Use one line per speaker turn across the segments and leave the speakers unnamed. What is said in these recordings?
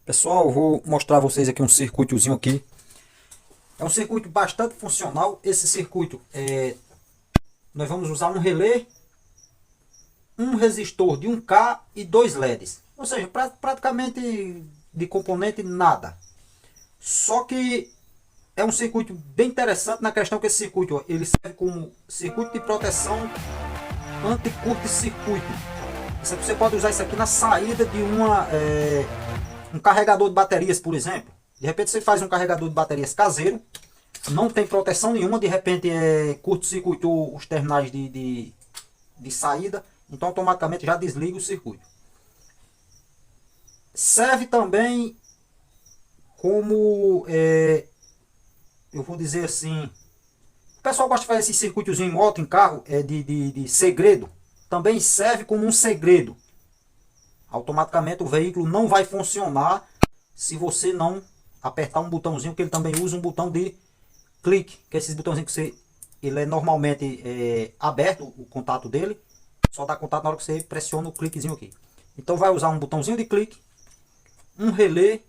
Pessoal, eu vou mostrar a vocês aqui um circuitozinho aqui. É um circuito bastante funcional. Esse circuito nós vamos usar um relé, um resistor de 1K e dois LEDs. Ou seja, praticamente de componente nada. Só que é um circuito bem interessante na questão que esse circuito ele serve como circuito de proteção anti-curto-circuito. Você pode usar isso aqui na saída de um carregador de baterias, por exemplo. De repente você faz um carregador de baterias caseiro, não tem proteção nenhuma, de repente curto-circuitou os terminais de saída, então automaticamente já desliga o circuito. Serve também como, eu vou dizer assim, o pessoal gosta de fazer esse circuitozinho em moto, em carro, de segredo. Também serve como um segredo. Automaticamente o veículo não vai funcionar se você não apertar um botãozinho, que ele também usa um botão de clique, que é esses botãozinhos que você, ele é normalmente aberto, o contato dele, só dá contato na hora que você pressiona o cliquezinho aqui. Então vai usar um botãozinho de clique, um relé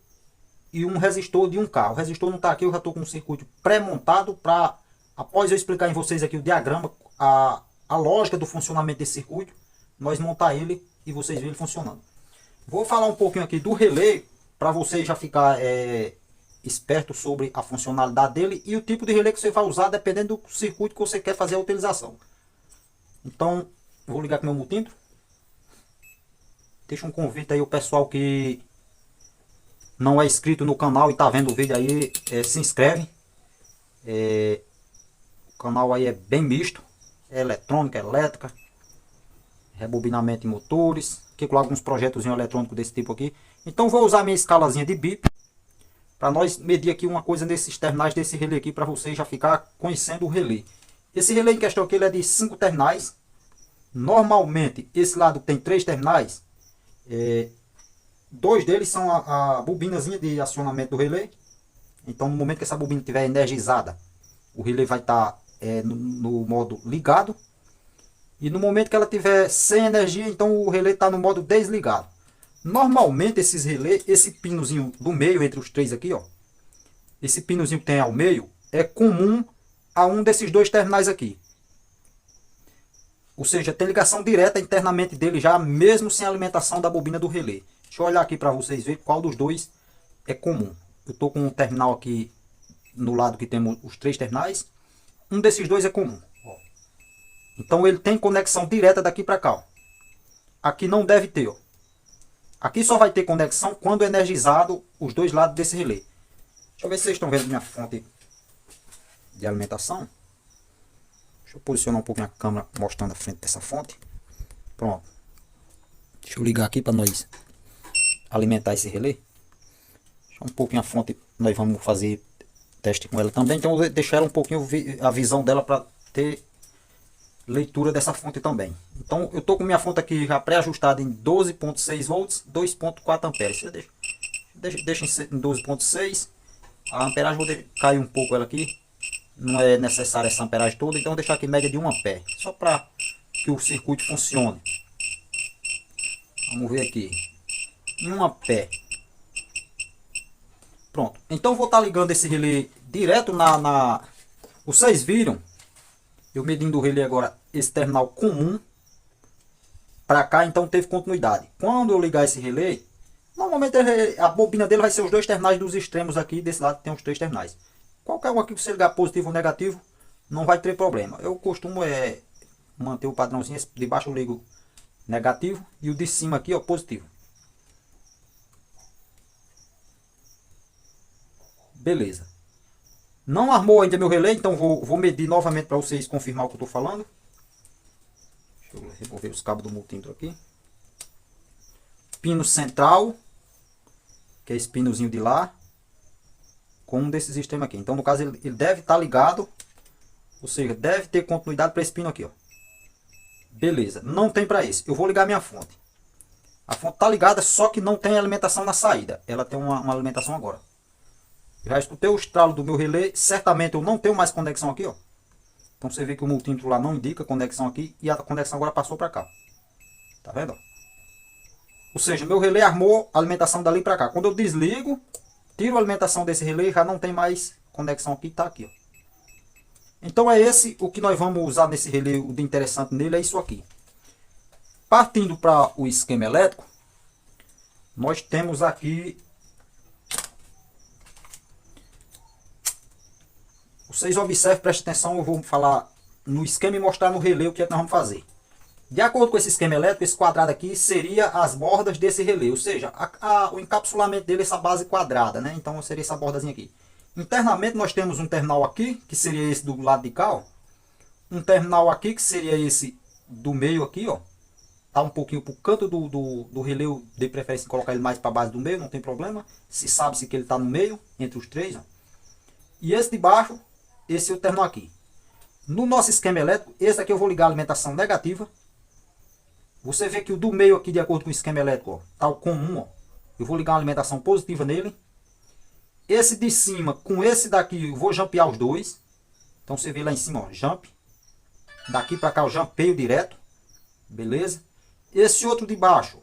e um resistor de 1K. O resistor não está aqui, eu já estou com um circuito pré-montado para, após eu explicar em vocês aqui o diagrama, a lógica do funcionamento desse circuito, nós montar ele e vocês verem ele funcionando. Vou falar um pouquinho aqui do relé, para você já ficar esperto sobre a funcionalidade dele e o tipo de relé que você vai usar, dependendo do circuito que você quer fazer a utilização. Então, vou ligar com o meu multímetro. Deixa um convite aí o pessoal que não é inscrito no canal e está vendo o vídeo aí, se inscreve. O canal aí é bem misto, é eletrônica, elétrica, rebobinamento de motores, aqui com alguns projetos eletrônicos desse tipo aqui. Então vou usar minha escalazinha de bip para nós medir aqui uma coisa nesses terminais desse relé aqui, para vocês já ficar conhecendo o relé. Esse relé em questão aqui ele é de 5 terminais. Normalmente esse lado tem 3 terminais, dois deles são a bobinazinha de acionamento do relé. Então no momento que essa bobina estiver energizada, o relé vai estar no modo ligado. E no momento que ela estiver sem energia, então o relé está no modo desligado. Normalmente esses relés, esse pinozinho do meio entre os três aqui, ó, esse pinozinho que tem ao meio, é comum a um desses dois terminais aqui. Ou seja, tem ligação direta internamente dele já, mesmo sem alimentação da bobina do relé. Deixa eu olhar aqui para vocês verem qual dos dois é comum. Eu estou com um terminal aqui no lado que temos os 3 terminais. Um desses dois é comum. Ó. Então ele tem conexão direta daqui para cá. Ó. Aqui não deve ter. Ó. Aqui só vai ter conexão quando energizado os dois lados desse relé. Deixa eu ver se vocês estão vendo minha fonte de alimentação. Deixa eu posicionar um pouquinho a câmera mostrando a frente dessa fonte. Pronto. Deixa eu ligar aqui para nós alimentar esse relé. Deixa um pouquinho a fonte, nós vamos fazer teste com ela também. Então eu vou deixar ela um pouquinho a visão dela para ter leitura dessa fonte também. Então eu estou com minha fonte aqui já pré-ajustada em 12.6 volts, 2.4 amperes. Deixa em 12.6. A amperagem vou cair um pouco ela aqui. Não é necessária essa amperagem toda, então vou deixar aqui média de 1 ampere, só para que o circuito funcione. Vamos ver aqui. 1 ampere. Pronto. Então vou estar ligando esse relé direto Vocês viram? Eu medindo o relé agora, esse terminal comum para cá, então teve continuidade. Quando eu ligar esse relé, normalmente a bobina dele vai ser os dois terminais dos extremos aqui, desse lado tem os 3 terminais. Qualquer um aqui que você ligar positivo ou negativo, não vai ter problema. Eu costumo manter o padrãozinho, esse de baixo eu ligo negativo e o de cima aqui ó, positivo. Beleza. Não armou ainda meu relé, então vou medir novamente para vocês confirmar o que eu estou falando. Deixa eu remover os cabos do multímetro aqui. Pino central, que é esse pinozinho de lá, com um desses sistemas aqui. Então no caso ele deve estar ligado, ou seja, deve ter continuidade para esse pino aqui. Ó. Beleza, não tem para esse. Eu vou ligar minha fonte. A fonte está ligada, só que não tem alimentação na saída. Ela tem uma alimentação agora. Já escutei o estralo do meu relé. Certamente eu não tenho mais conexão aqui, ó. Então você vê que o multímetro lá não indica conexão aqui. E a conexão agora passou para cá. Tá vendo? Ou seja, meu relé armou a alimentação dali para cá. Quando eu desligo, tiro a alimentação desse relé, já não tem mais conexão aqui, tá aqui, ó. Então é esse o que nós vamos usar nesse relé. O de interessante nele é isso aqui. Partindo para o esquema elétrico, nós temos aqui, vocês observem, prestem atenção, eu vou falar no esquema e mostrar no relé o que é que nós vamos fazer. De acordo com esse esquema elétrico, esse quadrado aqui seria as bordas desse relé, ou seja, o encapsulamento dele é essa base quadrada, né? Então seria essa bordazinha aqui. Internamente nós temos um terminal aqui, que seria esse do lado de cá, ó. Um terminal aqui, que seria esse do meio aqui, ó. Tá um pouquinho pro canto do relé, eu dei preferência em colocar ele mais para a base do meio, não tem problema. Se sabe-se que ele tá no meio, entre os três, ó. E esse de baixo, esse é o terminal aqui. No nosso esquema elétrico, esse aqui eu vou ligar a alimentação negativa. Você vê que o do meio aqui, de acordo com o esquema elétrico, ó, tá o comum, ó. Eu vou ligar uma alimentação positiva nele. Esse de cima com esse daqui, eu vou jampear os dois. Então você vê lá em cima, ó, jump. Daqui para cá eu jampeio direto. Beleza? Esse outro de baixo,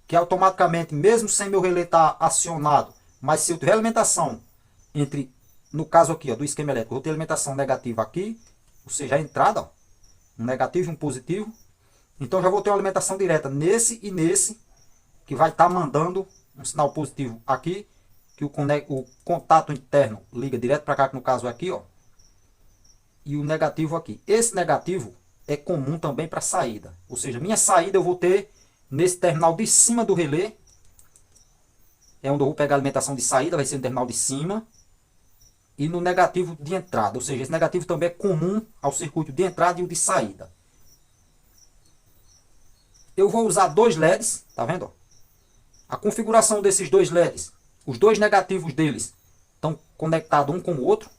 que automaticamente, mesmo sem meu relé estar acionado, mas se eu tiver alimentação entre, no caso aqui, ó, do esquema elétrico, eu vou ter alimentação negativa aqui, ou seja, a entrada, ó, um negativo e um positivo. Então já vou ter uma alimentação direta nesse e nesse, que vai estar mandando um sinal positivo aqui, que o contato interno liga direto para cá, que no caso é aqui, ó, e o negativo aqui. Esse negativo é comum também para saída, ou seja, minha saída eu vou ter nesse terminal de cima do relé, é onde eu vou pegar a alimentação de saída, vai ser no terminal de cima, e no negativo de entrada, ou seja, esse negativo também é comum ao circuito de entrada e o de saída. Eu vou usar dois LEDs, tá vendo? A configuração desses dois LEDs, os dois negativos deles estão conectados um com o outro,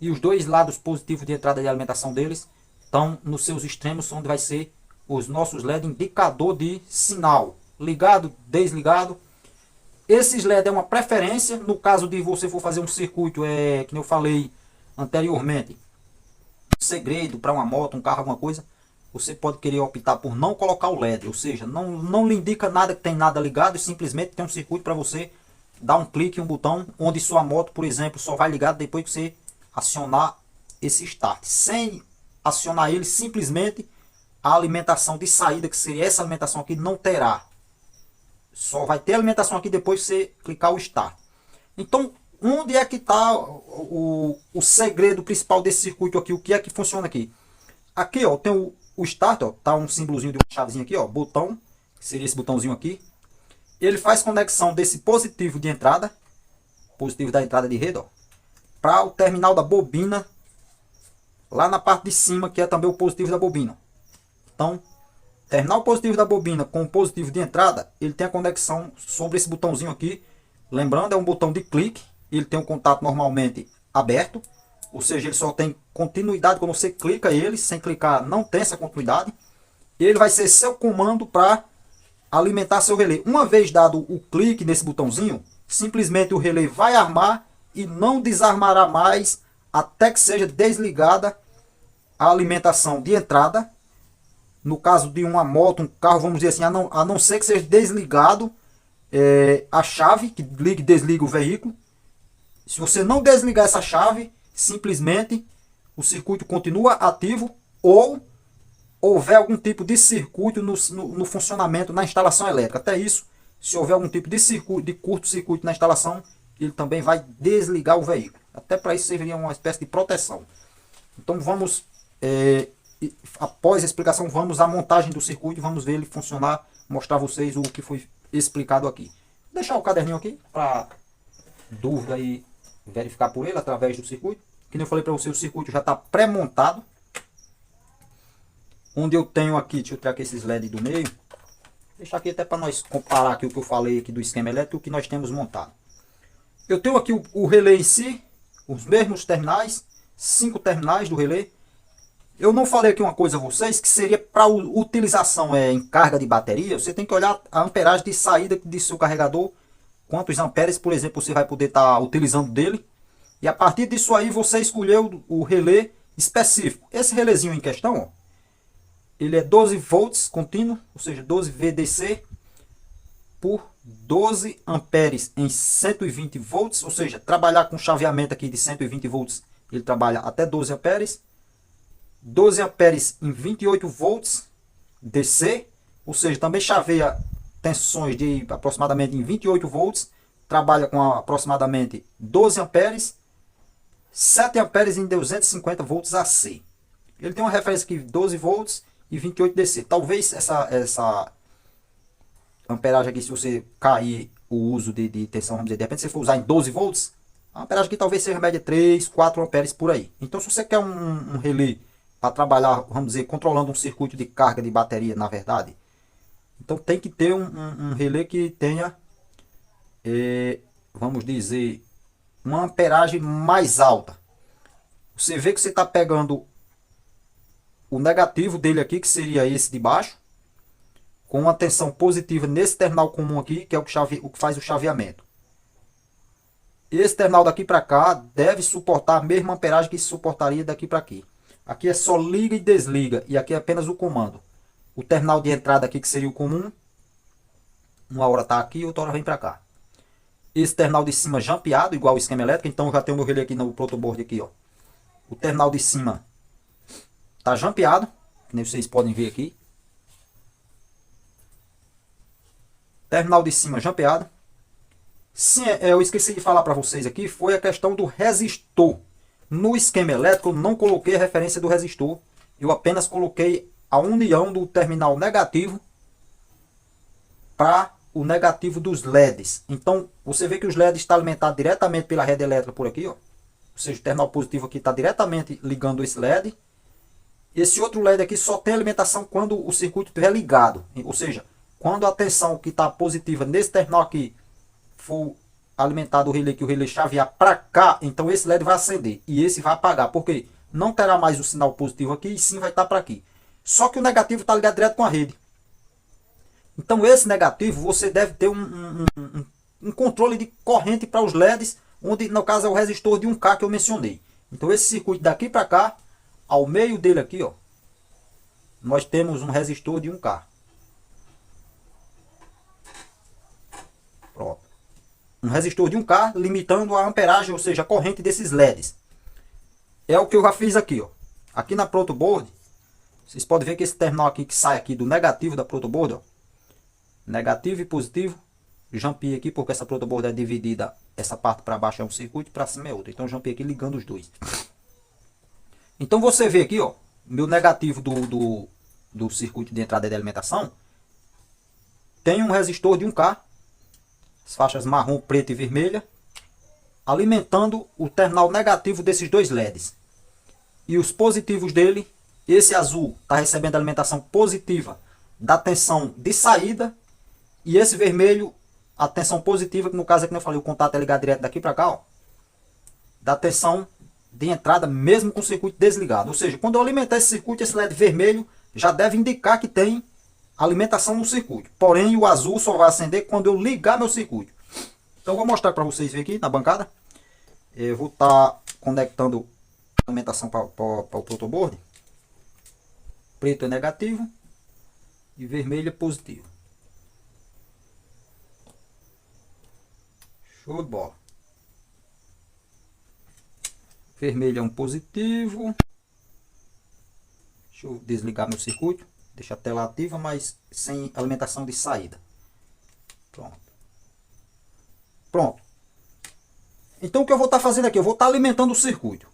e os dois lados positivos de entrada de alimentação deles estão nos seus extremos, onde vai ser os nossos LED indicador de sinal, ligado, desligado. Esses LED é uma preferência, no caso de você for fazer um circuito, que eu falei anteriormente, segredo para uma moto, um carro, alguma coisa, você pode querer optar por não colocar o LED, ou seja, não lhe indica nada que tem nada ligado, e simplesmente tem um circuito para você dar um clique em um botão, onde sua moto, por exemplo, só vai ligar depois que você acionar esse start. Sem acionar ele, simplesmente a alimentação de saída, que seria essa alimentação aqui, não terá. Só vai ter alimentação aqui depois que você clicar o start. Então, onde é que está o segredo principal desse circuito aqui? O que é que funciona aqui? Aqui, ó, tem o start, ó, tá um símbolozinho de uma chavezinha aqui, ó, botão, que seria esse botãozinho aqui. Ele faz conexão desse positivo de entrada, positivo da entrada de rede, ó, para o terminal da bobina, lá na parte de cima, que é também o positivo da bobina. Então, terminal positivo da bobina com o positivo de entrada, ele tem a conexão sobre esse botãozinho aqui. Lembrando, é um botão de clique, ele tem um contato normalmente aberto, ou seja, ele só tem continuidade quando você clica ele, sem clicar não tem essa continuidade. Ele vai ser seu comando para alimentar seu relé. Uma vez dado o clique nesse botãozinho, simplesmente o relé vai armar e não desarmará mais até que seja desligada a alimentação de entrada. No caso de uma moto, um carro, vamos dizer assim, a não ser que seja desligado a chave que liga e desliga o veículo. Se você não desligar essa chave, simplesmente o circuito continua ativo, ou houver algum tipo de circuito no funcionamento, na instalação elétrica. Até isso, se houver algum tipo de circuito, de curto-circuito na instalação, ele também vai desligar o veículo. Até para isso serviria uma espécie de proteção. Então vamos, após a explicação, vamos à montagem do circuito, vamos ver ele funcionar, mostrar a vocês o que foi explicado aqui. Vou deixar o caderninho aqui para dúvida e verificar por ele através do circuito. Que nem eu falei para você, o circuito já está pré-montado. Onde eu tenho aqui, deixa eu tirar aqui esses LED do meio. Deixar aqui até para nós comparar aqui o que eu falei aqui do esquema elétrico, o que nós temos montado. Eu tenho aqui o relé em si, os mesmos terminais, 5 terminais do relé. Eu não falei aqui uma coisa a vocês, que seria para utilização em carga de bateria, você tem que olhar a amperagem de saída de seu carregador, quantos amperes, por exemplo, você vai poder estar utilizando dele. E a partir disso aí você escolheu o relé específico. Esse relézinho em questão, ó, ele é 12 volts contínuo, ou seja, 12 VDC. por 12 amperes em 120 volts, ou seja, trabalhar com chaveamento aqui de 120 volts, ele trabalha até 12 amperes. 12 amperes em 28 volts DC, ou seja, também chaveia tensões de aproximadamente em 28 volts, trabalha com aproximadamente 12 amperes, 7 amperes em 250 volts AC. Ele tem uma referência aqui 12 volts e 28 DC. Talvez essa amperagem aqui, se você cair o uso de tensão, vamos dizer, de repente se você for usar em 12 volts, a amperagem aqui talvez seja média 3, 4 amperes por aí. Então se você quer um relé para trabalhar, vamos dizer, controlando um circuito de carga de bateria, na verdade, então tem que ter um relé que tenha, vamos dizer, uma amperagem mais alta. Você vê que você está pegando o negativo dele aqui, que seria esse de baixo, com uma tensão positiva nesse terminal comum aqui, que é o que faz o chaveamento. Esse terminal daqui para cá deve suportar a mesma amperagem que suportaria daqui para aqui. Aqui é só liga e desliga, e aqui é apenas o comando. O terminal de entrada aqui, que seria o comum, uma hora está aqui, outra hora vem para cá. Esse terminal de cima jampeado, igual o esquema elétrico, então já tem o meu relé aqui no protoboard aqui, ó. O terminal de cima está jampeado, que nem vocês podem ver aqui. Terminal de cima jampeado. Sim, eu esqueci de falar para vocês aqui, foi a questão do resistor. No esquema elétrico eu não coloquei a referência do resistor, eu apenas coloquei a união do terminal negativo para o negativo dos LEDs. Então você vê que os LEDs estão alimentados diretamente pela rede elétrica por aqui, ó. Ou seja, o terminal positivo aqui está diretamente ligando esse LED. Esse outro LED aqui só tem alimentação quando o circuito estiver ligado. Ou seja, quando a tensão que está positiva nesse terminal aqui for alimentado o relé, que o relé chavear para cá, então esse LED vai acender e esse vai apagar, porque não terá mais o sinal positivo aqui e sim vai estar para aqui. Só que o negativo está ligado direto com a rede. Então esse negativo você deve ter um controle de corrente para os LEDs, onde no caso é o resistor de 1K que eu mencionei. Então esse circuito daqui para cá, ao meio dele aqui, ó, nós temos um resistor de 1K. Pronto. Um resistor de 1K limitando a amperagem, ou seja, a corrente desses LEDs. É o que eu já fiz aqui, ó. Aqui na protoboard, vocês podem ver que esse terminal aqui que sai aqui do negativo da protoboard, ó, negativo e positivo, jumpei aqui porque essa protoboard é dividida, essa parte para baixo é um circuito, para cima é outro. Então jumpei aqui ligando os dois. Então você vê aqui, ó, meu negativo do circuito de entrada de alimentação tem um resistor de 1K, as faixas marrom, preta e vermelha, alimentando o terminal negativo desses dois LEDs. E os positivos dele, esse azul está recebendo alimentação positiva da tensão de saída, e esse vermelho, a tensão positiva, que no caso aqui eu falei, o contato é ligado direto daqui para cá, ó, da tensão de entrada mesmo com o circuito desligado. Ou seja, quando eu alimentar esse circuito, esse LED vermelho já deve indicar que tem alimentação no circuito. Porém, o azul só vai acender quando eu ligar meu circuito. Então eu vou mostrar para vocês verem aqui na bancada. Eu vou estar conectando a alimentação para o protoboard. Preto é negativo e vermelho é positivo. Show de bola. Vermelho é um positivo. Deixa eu desligar meu circuito. Deixa a tela ativa, mas sem alimentação de saída. Pronto. Pronto. Então o que eu vou estar fazendo aqui? Eu vou estar alimentando o circuito.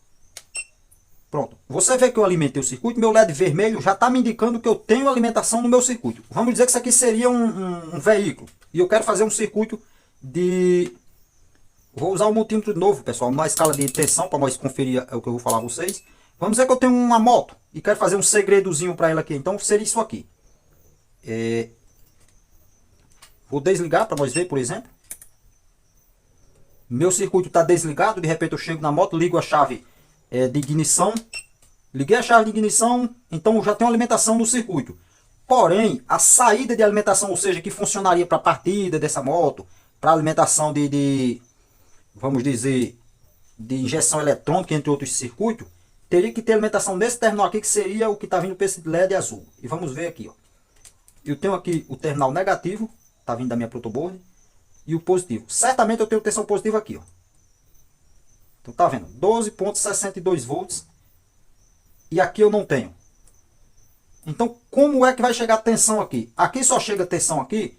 Pronto. Você vê que eu alimentei o circuito. Meu LED vermelho já está me indicando que eu tenho alimentação no meu circuito. Vamos dizer que isso aqui seria um veículo. E eu quero fazer um circuito de... Vou usar o multímetro de novo, pessoal, na escala de tensão, para nós conferir o que eu vou falar a vocês. Vamos dizer que eu tenho uma moto e quero fazer um segredozinho para ela aqui. Então seria isso aqui. Vou desligar para nós ver, por exemplo. Meu circuito está desligado. De repente eu chego na moto, ligo a chave de ignição. Liguei a chave de ignição, então eu já tenho alimentação do circuito. Porém, a saída de alimentação, ou seja, que funcionaria para a partida dessa moto, para alimentação vamos dizer, de injeção eletrônica, entre outros circuitos, teria que ter alimentação nesse terminal aqui, que seria o que está vindo para esse LED azul. E vamos ver aqui, ó. Eu tenho aqui o terminal negativo, tá vindo da minha protoboard, e o positivo. Certamente eu tenho tensão positiva aqui, ó. Então tá vendo? 12,62 volts. E aqui eu não tenho. Então como é que vai chegar a tensão aqui? Aqui só chega a tensão aqui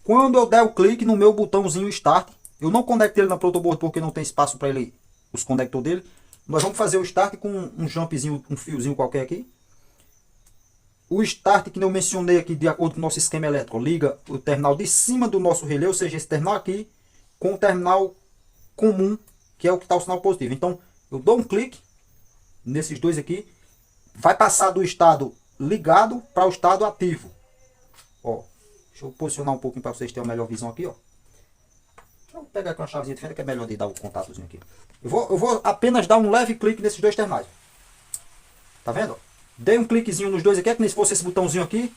quando eu der o clique no meu botãozinho Start. Eu não conectei ele na protoboard porque não tem espaço para ele, os conectores dele. Nós vamos fazer o Start com um jumpzinho, um fiozinho qualquer aqui. O Start que eu mencionei aqui, de acordo com o nosso esquema elétrico, liga o terminal de cima do nosso relé, ou seja, esse terminal aqui, com o terminal comum, que é o que está o sinal positivo. Então eu dou um clique nesses dois aqui, vai passar do estado ligado para o estado ativo. Ó, deixa eu posicionar um pouquinho para vocês terem uma melhor visão aqui, ó. Deixa eu pegar aqui uma chavezinha de fenda que é melhor de dar o contatozinho aqui. Eu vou apenas dar um leve clique nesses dois terminais. Tá vendo? Dei um cliquezinho nos dois aqui, é como se fosse esse botãozinho aqui.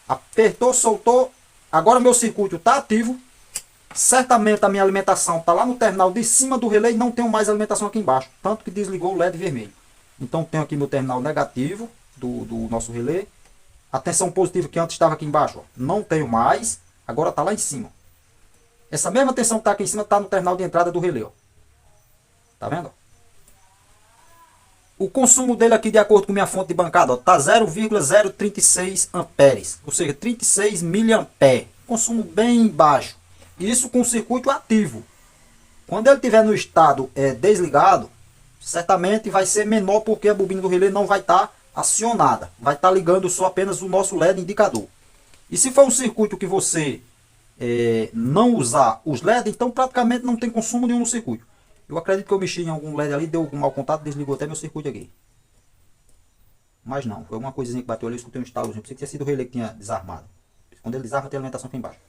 Apertou, soltou. Agora meu circuito está ativo. Certamente a minha alimentação está lá no terminal de cima do relé e não tenho mais alimentação aqui embaixo. Tanto que desligou o LED vermelho. Então tenho aqui meu terminal negativo do nosso relé. A tensão positiva que antes estava aqui embaixo, ó, não tenho mais. Agora está lá em cima. Essa mesma tensão que está aqui em cima está no terminal de entrada do relé. Ó. Tá vendo? O consumo dele aqui, de acordo com minha fonte de bancada, está 0,036 amperes. Ou seja, 36 miliamperes. Consumo bem baixo. Isso com o circuito ativo. Quando ele estiver no estado desligado, certamente vai ser menor porque a bobina do relé não vai estar acionada. Vai estar ligando só apenas o nosso LED indicador. E se for um circuito que você não usar os LED, então praticamente não tem consumo nenhum no circuito. Eu acredito que eu mexi em algum LED ali, deu algum mau contato, desligou até meu circuito aqui. Mas não, foi uma coisinha que bateu ali, eu escutei um estalozinho. Pensei que tinha sido o relé que tinha desarmado. Quando ele desarma, tem alimentação aqui embaixo.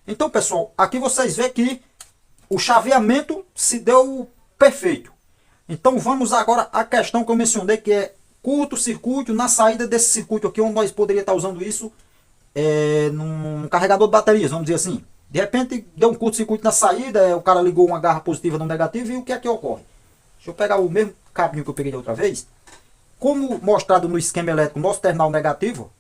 Então, pessoal, aqui vocês veem que o chaveamento se deu perfeito. Então, vamos agora à questão que eu mencionei, que é curto-circuito na saída desse circuito aqui, onde nós poderíamos estar usando isso num carregador de baterias, vamos dizer assim. De repente, deu um curto-circuito na saída, o cara ligou uma garra positiva no negativo, e o que é que ocorre? Deixa eu pegar o mesmo cabinho que eu peguei da outra vez. Como mostrado no esquema elétrico, nosso terminal negativo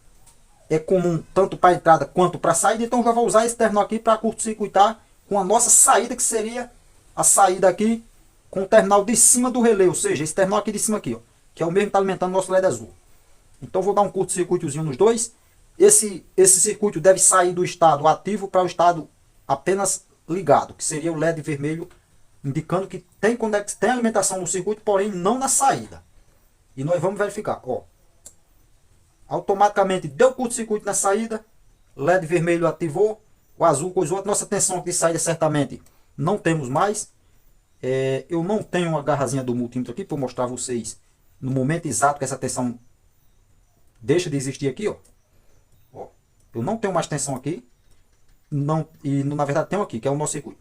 é comum tanto para a entrada quanto para a saída, então eu já vou usar esse terminal aqui para curto-circuitar com a nossa saída, que seria a saída aqui com o terminal de cima do relé, ou seja, esse terminal aqui de cima aqui, ó, que é o mesmo que está alimentando o nosso LED azul. Então vou dar um curto-circuitozinho nos dois. Esse circuito deve sair do estado ativo para o estado apenas ligado, que seria o LED vermelho, indicando que tem alimentação no circuito, porém não na saída. E nós vamos verificar, ó. Automaticamente deu curto-circuito na saída, LED vermelho ativou, o azul coisou. A nossa tensão aqui de saída certamente não temos mais. Eu não tenho uma garrazinha do multímetro aqui para mostrar a vocês no momento exato que essa tensão deixa de existir aqui, ó. Eu não tenho mais tensão aqui. Não, e na verdade tenho aqui, que é o nosso circuito.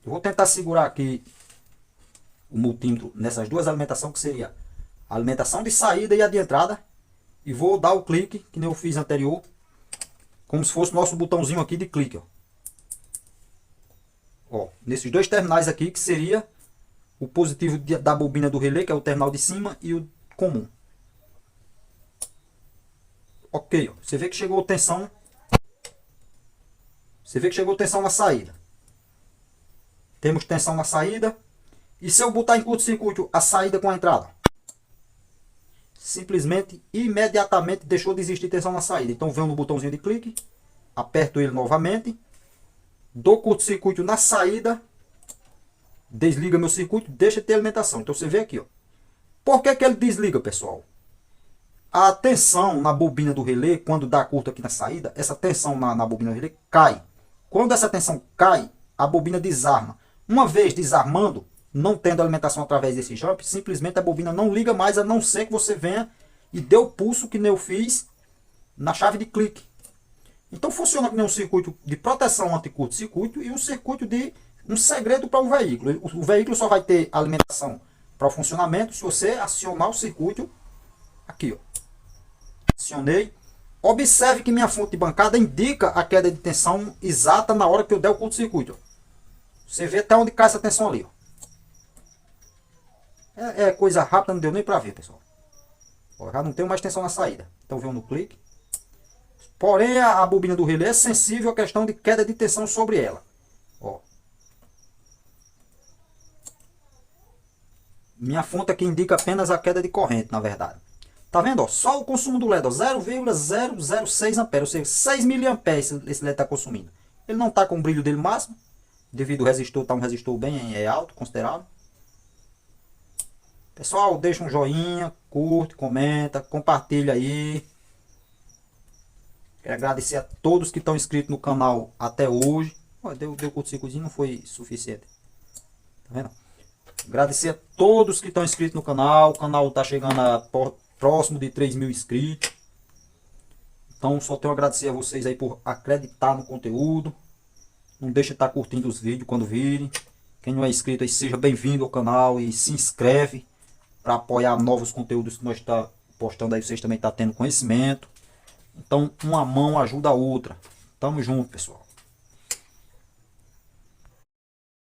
Eu vou tentar segurar aqui o multímetro nessas duas alimentações, que seria a alimentação de saída e a de entrada. E vou dar o clique, que nem eu fiz anterior, como se fosse o nosso botãozinho aqui de clique. Ó, nesses dois terminais aqui, que seria o positivo da bobina do relé, que é o terminal de cima, e o comum. Ok, ó, você vê que chegou tensão. Você vê que chegou tensão na saída. Temos tensão na saída. E se eu botar em curto-circuito a saída com a entrada? Simplesmente, imediatamente deixou de existir tensão na saída. Então venho no botãozinho de clique, aperto ele novamente, dou curto-circuito na saída, desliga meu circuito, deixa de ter alimentação. Então você vê aqui, ó. Por que ele desliga, pessoal? A tensão na bobina do relé, quando dá curto aqui na saída, essa tensão na bobina do relé cai. Quando essa tensão cai, a bobina desarma. Uma vez desarmando, não tendo alimentação através desse jump, simplesmente a bobina não liga mais, a não ser que você venha e dê o pulso que nem eu fiz na chave de clique. Então funciona como um circuito de proteção anti-curto-circuito e um circuito de um segredo para o veículo. O veículo só vai ter alimentação para o funcionamento se você acionar o circuito aqui, ó. Acionei. Observe que minha fonte de bancada indica a queda de tensão exata na hora que eu der o curto-circuito. Você vê até onde cai essa tensão ali, ó. É coisa rápida, não deu nem para ver, pessoal. Ó, já não tenho mais tensão na saída. Então venho no clique. Porém, a bobina do relé é sensível à questão de queda de tensão sobre ela. Ó. Minha fonte aqui indica apenas a queda de corrente, na verdade. Tá vendo? Ó? Só o consumo do LED, 0,006 amperes, ou seja, 6 miliamperes esse LED está consumindo. Ele não está com o brilho dele máximo, devido ao resistor, está um resistor bem alto, considerável. Pessoal, deixa um joinha, curte, comenta, compartilha aí. Quero agradecer a todos que estão inscritos no canal até hoje. Deu curto-circuitinho, não foi suficiente. Tá vendo? Agradecer a todos que estão inscritos no canal. O canal está chegando próximo de 3.000 inscritos. Então só tenho a agradecer a vocês aí por acreditar no conteúdo. Não deixe de estar curtindo os vídeos quando virem. Quem não é inscrito aí, seja bem-vindo ao canal e se inscreve para apoiar novos conteúdos que nós está postando aí. Vocês também estão tendo conhecimento. Então uma mão ajuda a outra. Tamo junto, pessoal.